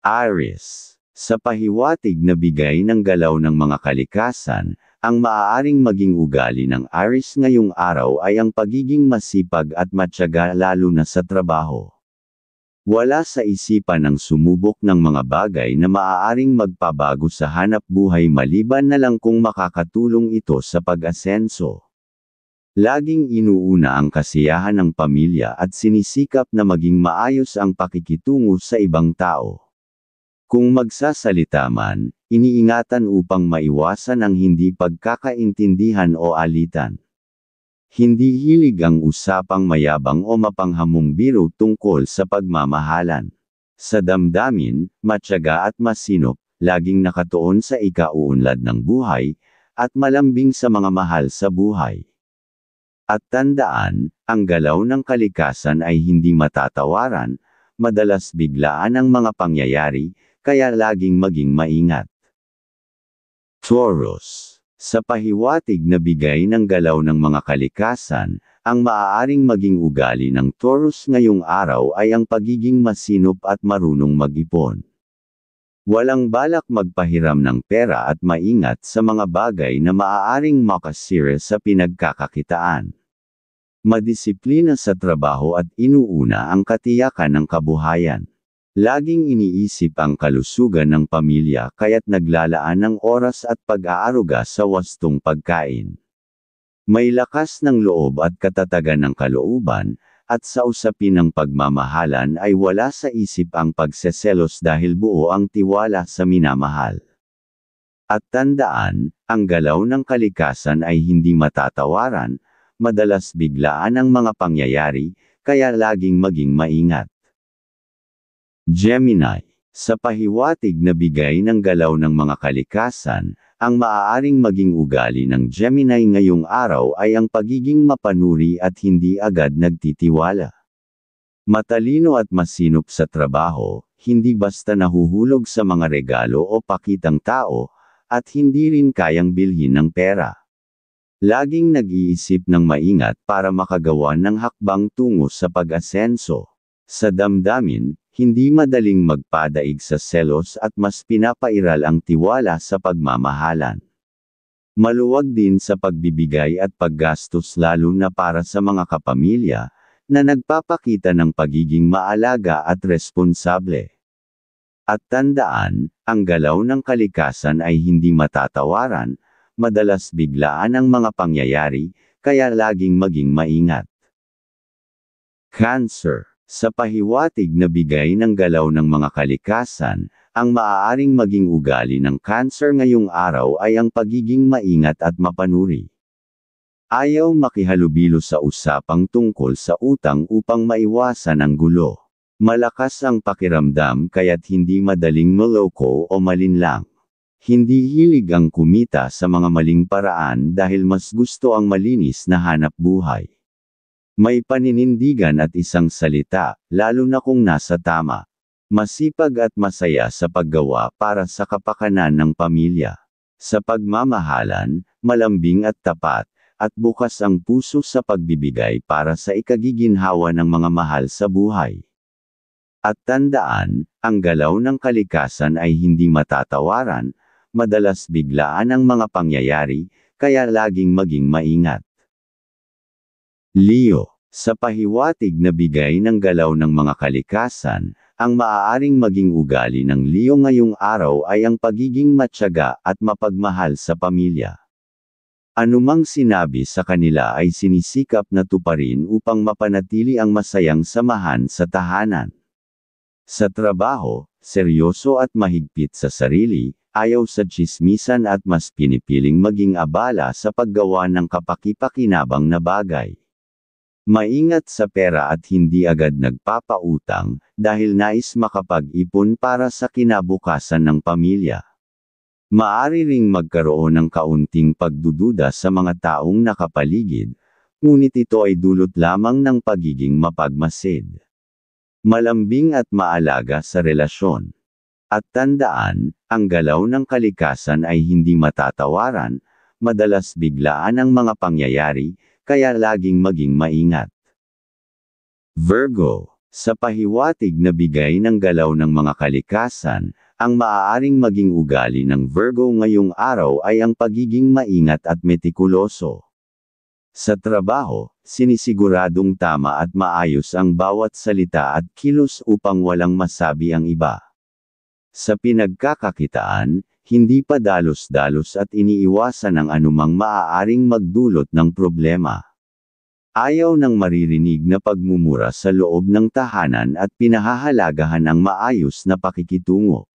Aries. Sa pahiwatig na bigay ng galaw ng mga kalikasan, ang maaaring maging ugali ng Aries ngayong araw ay ang pagiging masipag at matyaga lalo na sa trabaho. Wala sa isipan ang sumubok ng mga bagay na maaaring magpabago sa hanap buhay maliban na lang kung makakatulong ito sa pag-asenso. Laging inuuna ang kasiyahan ng pamilya at sinisikap na maging maayos ang pakikitungo sa ibang tao. Kung magsasalita man, iniingatan upang maiwasan ang hindi pagkakaintindihan o alitan. Hindi hilig ang usapang mayabang o mapanghamong biro tungkol sa pagmamahalan. Sa damdamin, matyaga at masinop, laging nakatuon sa ikauunlad ng buhay, at malambing sa mga mahal sa buhay. At tandaan, ang galaw ng kalikasan ay hindi matatawaran, madalas biglaan ang mga pangyayari, kaya laging maging maingat. Taurus. Sa pahiwatig na bigay ng galaw ng mga kalikasan, ang maaaring maging ugali ng Taurus ngayong araw ay ang pagiging masinop at marunong mag-ipon. Walang balak magpahiram ng pera at maingat sa mga bagay na maaaring makasira sa pinagkakakitaan. Madisiplina sa trabaho at inuuna ang katiyakan ng kabuhayan. Laging iniisip ang kalusugan ng pamilya kaya't naglalaan ng oras at pag-aaruga sa wastong pagkain. May lakas ng loob at katatagan ng kalooban, at sa usapin ng pagmamahalan ay wala sa isip ang pagseselos dahil buo ang tiwala sa minamahal. At tandaan, ang galaw ng kalikasan ay hindi matatawaran, madalas biglaan ang mga pangyayari, kaya laging maging maingat. Gemini. Sa pahiwatig na bigay ng galaw ng mga kalikasan, ang maaaring maging ugali ng Gemini ngayong araw ay ang pagiging mapanuri at hindi agad nagtitiwala. Matalino at masinop sa trabaho, hindi basta nahuhulog sa mga regalo o pakitang tao, at hindi rin kayang bilhin ng pera. Laging nag-iisip ng maingat para makagawa ng hakbang tungo sa pag-asenso. Sa damdamin, hindi madaling magpadaig sa selos at mas pinapairal ang tiwala sa pagmamahalan. Maluwag din sa pagbibigay at paggastos lalo na para sa mga kapamilya, na nagpapakita ng pagiging maalaga at responsable. At tandaan, ang galaw ng kalikasan ay hindi matatawaran, madalas biglaan ang mga pangyayari, kaya laging maging maingat. Cancer. Sa pahiwatig na bigay ng galaw ng mga kalikasan, ang maaaring maging ugali ng Cancer ngayong araw ay ang pagiging maingat at mapanuri. Ayaw makihalubilo sa usapang tungkol sa utang upang maiwasan ang gulo. Malakas ang pakiramdam kaya't hindi madaling maloko o malinlang. Hindi hilig ang kumita sa mga maling paraan dahil mas gusto ang malinis na hanap buhay. May paninindigan at isang salita, lalo na kung nasa tama. Masipag at masaya sa paggawa para sa kapakanan ng pamilya. Sa pagmamahalan, malambing at tapat, at bukas ang puso sa pagbibigay para sa ikagiginhawa ng mga mahal sa buhay. At tandaan, ang galaw ng kalikasan ay hindi matatawaran, madalas biglaan ang mga pangyayari, kaya laging maging maingat. Leo. Sa pahiwatig na bigay ng galaw ng mga kalikasan, ang maaaring maging ugali ng Leo ngayong araw ay ang pagiging matyaga at mapagmahal sa pamilya. Anumang sinabi sa kanila ay sinisikap na tuparin upang mapanatili ang masayang samahan sa tahanan. Sa trabaho, seryoso at mahigpit sa sarili, ayaw sa tsismisan at mas pinipiling maging abala sa paggawa ng kapaki-pakinabang na bagay. Maingat sa pera at hindi agad nagpapautang, dahil nais makapag-ipon para sa kinabukasan ng pamilya. Maari ring magkaroon ng kaunting pagdududa sa mga taong nakapaligid, ngunit ito ay dulot lamang ng pagiging mapagmasid. Malambing at maalaga sa relasyon. At tandaan, ang galaw ng kalikasan ay hindi matatawaran, madalas biglaan ang mga pangyayari, kaya laging maging maingat. Virgo. Sa pahiwatig na bigay ng galaw ng mga kalikasan, ang maaaring maging ugali ng Virgo ngayong araw ay ang pagiging maingat at metikuloso. Sa trabaho, sinisiguradong tama at maayos ang bawat salita at kilos upang walang masabi ang iba. Sa pinagkakakitaan, hindi pa dalos-dalos at iniiwasan ang anumang maaaring magdulot ng problema. Ayaw ng maririnig na pagmumura sa loob ng tahanan at pinahahalagahan ang maayos na pakikitungo.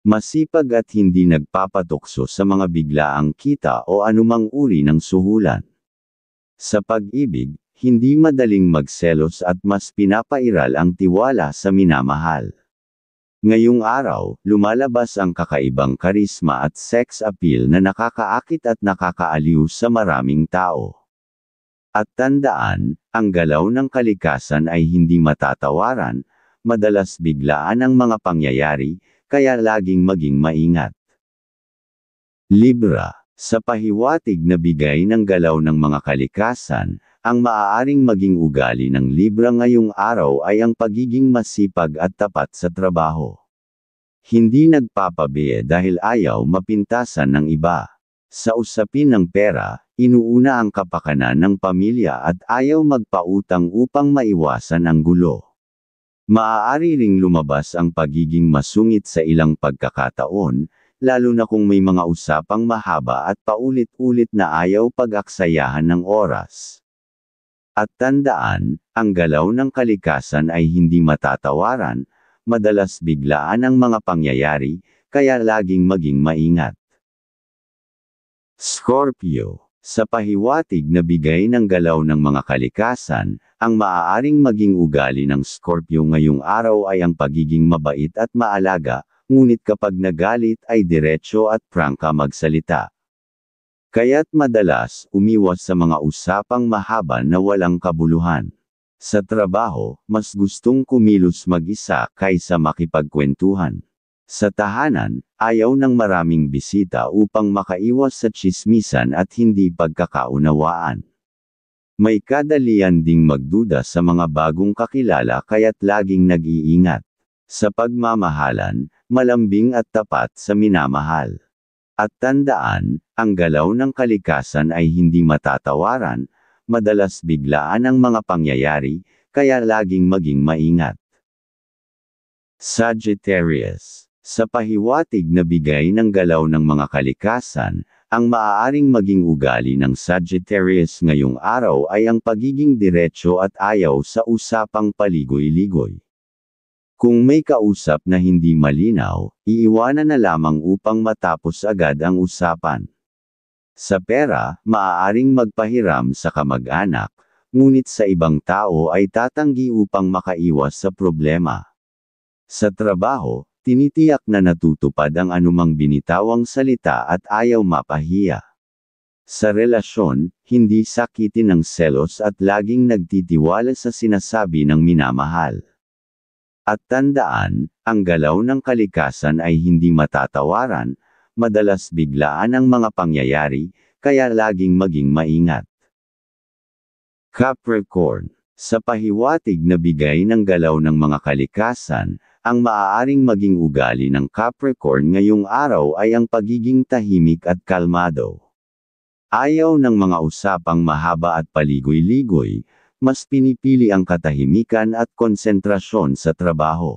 Masipag at hindi nagpapatukso sa mga biglaang kita o anumang uri ng suhulan. Sa pag-ibig, hindi madaling magselos at mas pinapairal ang tiwala sa minamahal. Ngayong araw, lumalabas ang kakaibang karisma at sex appeal na nakakaakit at nakakaaliw sa maraming tao. At tandaan, ang galaw ng kalikasan ay hindi matatawaran, madalas biglaan ang mga pangyayari, kaya laging maging maingat. Libra. Sa pahiwatig na bigay ng galaw ng mga kalikasan, ang maaaring maging ugali ng Libra ngayong araw ay ang pagiging masipag at tapat sa trabaho. Hindi nagpapabiye dahil ayaw mapintasan ng iba. Sa usapin ng pera, inuuna ang kapakanan ng pamilya at ayaw magpautang upang maiwasan ang gulo. Maaari ring lumabas ang pagiging masungit sa ilang pagkakataon, lalo na kung may mga usapang mahaba at paulit-ulit na ayaw pag-aksayahan ng oras. At tandaan, ang galaw ng kalikasan ay hindi matatawaran, madalas biglaan ang mga pangyayari, kaya laging maging maingat. Scorpio. Sa pahiwatig na bigay ng galaw ng mga kalikasan, ang maaaring maging ugali ng Scorpio ngayong araw ay ang pagiging mabait at maalaga, ngunit kapag nagalit ay diretso at prangka magsalita. Kaya't madalas, umiwas sa mga usapang mahaba na walang kabuluhan. Sa trabaho, mas gustong kumilos mag-isa kaysa makipagkwentuhan. Sa tahanan, ayaw ng maraming bisita upang makaiwas sa tsismisan at hindi pagkakaunawaan. May kadalian ding magduda sa mga bagong kakilala kaya't laging nag-iingat. Sa pagmamahalan, malambing at tapat sa minamahal. At tandaan, ang galaw ng kalikasan ay hindi matatawaran, madalas biglaan ang mga pangyayari, kaya laging maging maingat. Sagittarius. Sa pahiwatig na bigay ng galaw ng mga kalikasan, ang maaaring maging ugali ng Sagittarius ngayong araw ay ang pagiging diretso at ayaw sa usapang paligoy-ligoy. Kung may kausap na hindi malinaw, iiwanan na lamang upang matapos agad ang usapan. Sa pera, maaaring magpahiram sa kamag-anak, ngunit sa ibang tao ay tatanggi upang makaiwas sa problema. Sa trabaho, tinitiyak na natutupad ang anumang binitawang salita at ayaw mapahiya. Sa relasyon, hindi sakitin ng selos at laging nagtitiwala sa sinasabi ng minamahal. At tandaan, ang galaw ng kalikasan ay hindi matatawaran, madalas biglaan ang mga pangyayari, kaya laging maging maingat. Capricorn. Sa pahiwatig na bigay ng galaw ng mga kalikasan, ang maaaring maging ugali ng Capricorn ngayong araw ay ang pagiging tahimik at kalmado. Ayaw ng mga usapang mahaba at paligoy-ligoy, mas pinipili ang katahimikan at konsentrasyon sa trabaho.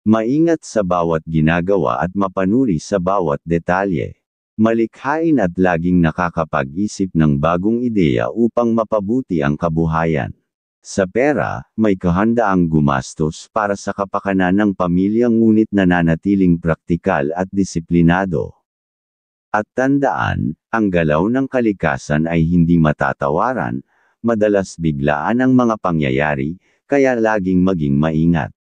Maingat sa bawat ginagawa at mapanuri sa bawat detalye. Malikhain at laging nakakapag-isip ng bagong ideya upang mapabuti ang kabuhayan. Sa pera, may kahandaang gumastos para sa kapakanan ng pamilya ngunit nananatiling praktikal at disiplinado. At tandaan, ang galaw ng kalikasan ay hindi matatawaran, madalas biglaan ang mga pangyayari, kaya laging maging maingat.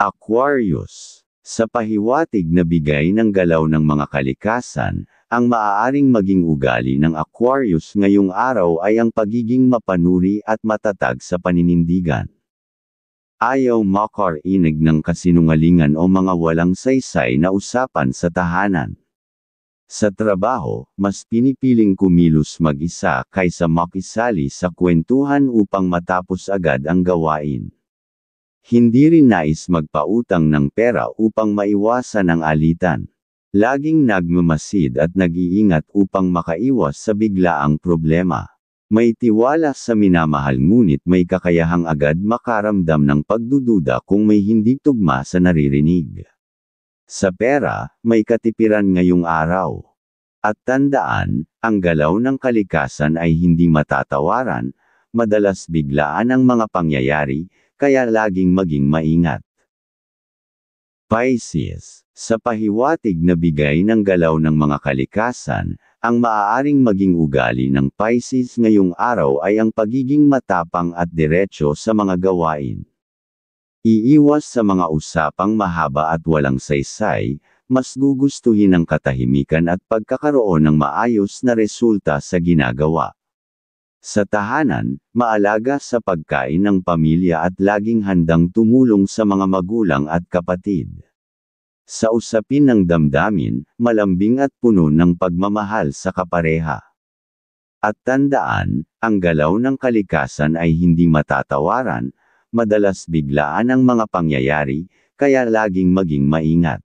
Aquarius. Sa pahiwatig na bigay ng galaw ng mga kalikasan, ang maaaring maging ugali ng Aquarius ngayong araw ay ang pagiging mapanuri at matatag sa paninindigan. Ayaw makarinig ng kasinungalingan o mga walang saysay na usapan sa tahanan. Sa trabaho, mas pinipiling kumilos mag-isa kaysa makisali sa kwentuhan upang matapos agad ang gawain. Hindi rin nais magpautang ng pera upang maiwasan ang alitan. Laging nagmamasid at nag-iingat upang makaiwas sa biglaang problema. May tiwala sa minamahal ngunit may kakayahang agad makaramdam ng pagdududa kung may hindi tugma sa naririnig. Sa pera, may katipiran ngayong araw. At tandaan, ang galaw ng kalikasan ay hindi matatawaran, madalas biglaan ang mga pangyayari, kaya laging maging maingat. Pisces, sa pahiwatig na bigay ng galaw ng mga kalikasan, ang maaaring maging ugali ng Pisces ngayong araw ay ang pagiging matapang at diretso sa mga gawain. Iiwas sa mga usapang mahaba at walang saysay, mas gugustuhin ang katahimikan at pagkakaroon ng maayos na resulta sa ginagawa. Sa tahanan, maalaga sa pagkain ng pamilya at laging handang tumulong sa mga magulang at kapatid. Sa usapin ng damdamin, malambing at puno ng pagmamahal sa kapareha. At tandaan, ang galaw ng kalikasan ay hindi matatawaran, madalas biglaan ang mga pangyayari, kaya laging maging maingat.